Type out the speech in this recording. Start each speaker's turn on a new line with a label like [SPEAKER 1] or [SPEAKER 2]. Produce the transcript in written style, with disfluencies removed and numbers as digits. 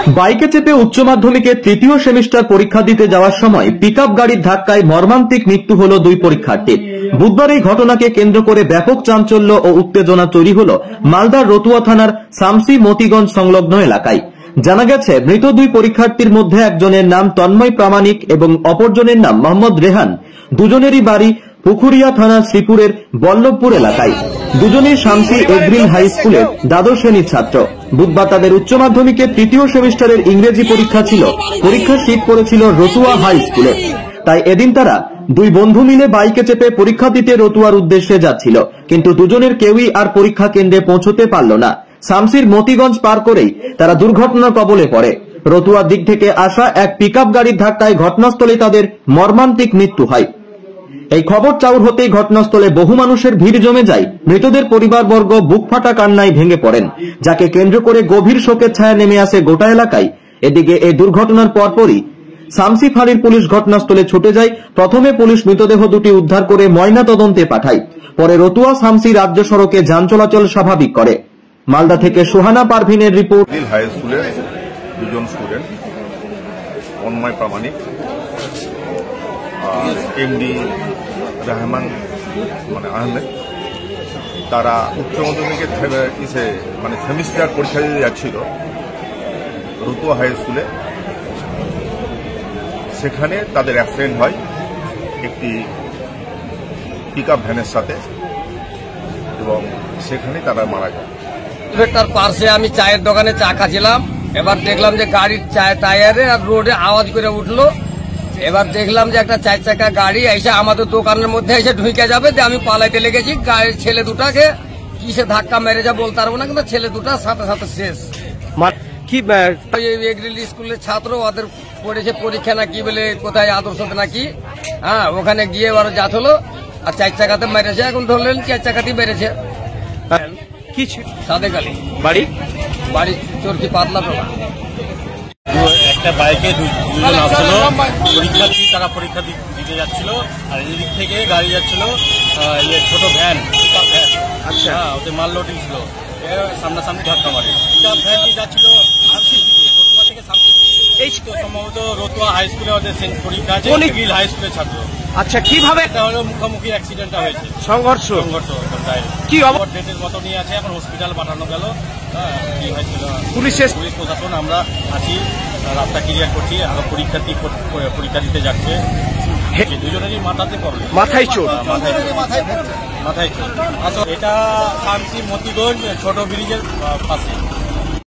[SPEAKER 1] বাইকে চেপে উচ্চ মাধ্যমিকে তৃতীয় সেমিস্টার পরীক্ষা দিতে যাওয়ার সময় পিকআপ গাড়ির ধাক্কায় মর্মান্তিক মৃত্যু হল দুই পরীক্ষার্থীর। বুধবার এই ঘটনাকে কেন্দ্র করে ব্যাপক চাঞ্চল্য ও উত্তেজনা তৈরি হল মালদার রতুয়া থানার শামসি মতিগঞ্জ সংলগ্ন এলাকায়। জানা গেছে, মৃত দুই পরীক্ষার্থীর মধ্যে একজনের নাম তন্ময় প্রামাণিক এবং অপরজনের নাম মোহাম্মদ রেহান। দুজনেরই বাড়ি পুকুরিয়া থানার শ্রীপুরের বল্লভপুর এলাকায়। দুজনেই শামসি এগ্রিল হাই স্কুলের দ্বাদশ শ্রেণীর ছাত্র। বুধবার তাদের উচ্চ মাধ্যমিকের তৃতীয় সেমিস্টারের ইংরেজি পরীক্ষা ছিল। পরীক্ষার সিট পড়েছিল রতুয়া হাই স্কুলে। তাই এদিন তারা দুই বন্ধু মিলে বাইকে চেপে পরীক্ষা দিতে রতুয়ার উদ্দেশ্যে যাচ্ছিল, কিন্তু দুজনের কেউই আর পরীক্ষা কেন্দ্রে পৌঁছতে পারল না। শামসির মতিগঞ্জ পার করেই তারা দুর্ঘটনার কবলে পড়ে। রতুয়ার দিক থেকে আসা এক পিকআপ গাড়ির ধাক্কায় ঘটনাস্থলে তাদের মর্মান্তিক মৃত্যু হয়। এই খবর চাউর হতেই ঘটনাস্থলে বহু মানুষের ভিড় জমে যায়। মৃতদের পরিবারবর্গ বুকফাটা কান্নায় ভেঙে পড়েন, যাকে কেন্দ্র করে গভীর শোকের ছায়া নেমে আসে গোটা এলাকায়। এদিকে এই দুর্ঘটনার পরপরই শামসি ফাঁড়ির পুলিশ ঘটনাস্থলে ছুটে যায়। প্রথমে পুলিশ মৃতদেহ দুটি উদ্ধার করে ময়না তদন্তে পাঠায়। পরে রতুয়া শামসি রাজ্য সড়কে যান চলাচল স্বাভাবিক করে। মালদা থেকে সুহানা পারভিনের রিপোর্ট।
[SPEAKER 2] হাই স্কুলের দুজন স্টুডেন্ট তন্ময় প্রামাণিক এমডি রহমান আহমেদ, তারা উচ্চ মাধ্যমিকের সেমিস্টার পরীক্ষা দিতে যাচ্ছিল রতুয়া হাই স্কুলে। সেখানে তাদের অ্যাক্সিডেন্ট হয় একটি পিকআপ ভ্যানের সাথে এবং সেখানে তারা মারা যায়।
[SPEAKER 3] তার পাশে আমি চায়ের দোকানে চা খাচ্ছিলাম, এবার দেখলাম যে গাড়ির টায়ারে আর রোডে আওয়াজ করে উঠলো। এবার দেখলাম যে একটা 4 চাকা গাড়ি এসে আমাদের দোকানের মধ্যে এসে ঢুকে যাবে। আমি পালাইতে লেগেছি। গাড়ির ছেলে দুটাকে কিসে ধাক্কা মেরে যা বলতে পারবো না, কিন্তু ছেলে দুটা সাথে সাথে শেষ।
[SPEAKER 1] কি
[SPEAKER 3] এগ্রিল স্কুলের ছাত্র, ওদের পড়েছে পরীক্ষা না কি বলে কোথায় আদর্শতে নাকি, হ্যাঁ ওখানে গিয়ে এবার যাচ হলো আর 4 চাকাতে মেরেছে। এখন ধরলেন 4 চাকাতেই মেরেছে।
[SPEAKER 1] কি
[SPEAKER 3] সাদেক আলী বাড়ি চরকি পাতলা টোলা।
[SPEAKER 4] একটা বাইকে দুজন আসছিল পরীক্ষার্থী, তারা পরীক্ষা দিতে যাচ্ছিল আর এদিক থেকে গাড়ি যাচ্ছিল ছোট ভ্যান। আচ্ছা, ওদের মাল লোডিং ছিল, সামনাসামনি ধাক্কা মারে। ভ্যানটি যাচ্ছিল শামসির দিকে, রতুয়া থেকে শামসির দিকে। এই সম্ভবত রতুয়া হাই স্কুলে ওদের পরীক্ষা আছে, এগ্রিল হাই স্কুলের ছাত্র।
[SPEAKER 1] আচ্ছা, কিভাবে
[SPEAKER 4] মুখোমুখি অ্যাক্সিডেন্টটা হয়েছে?
[SPEAKER 1] সংঘর্ষ কি
[SPEAKER 4] ডেটের মতো নিয়ে আছে, এখন হসপিটাল পাঠানো গেল। কি হয়েছিল
[SPEAKER 1] পুলিশ
[SPEAKER 4] প্রশাসন, আমরা আছি, রাস্তা ক্লিয়ার করছি। আরো পরীক্ষার্থী পরীক্ষা দিতে যাচ্ছে, দুজনেরই মাথাতে প্রবলেম,
[SPEAKER 1] মাথায় চোট।
[SPEAKER 4] মাথায় চোট। আচ্ছা, এটা শামসি মতিগঞ্জ ছোট ব্রিজের পাশে।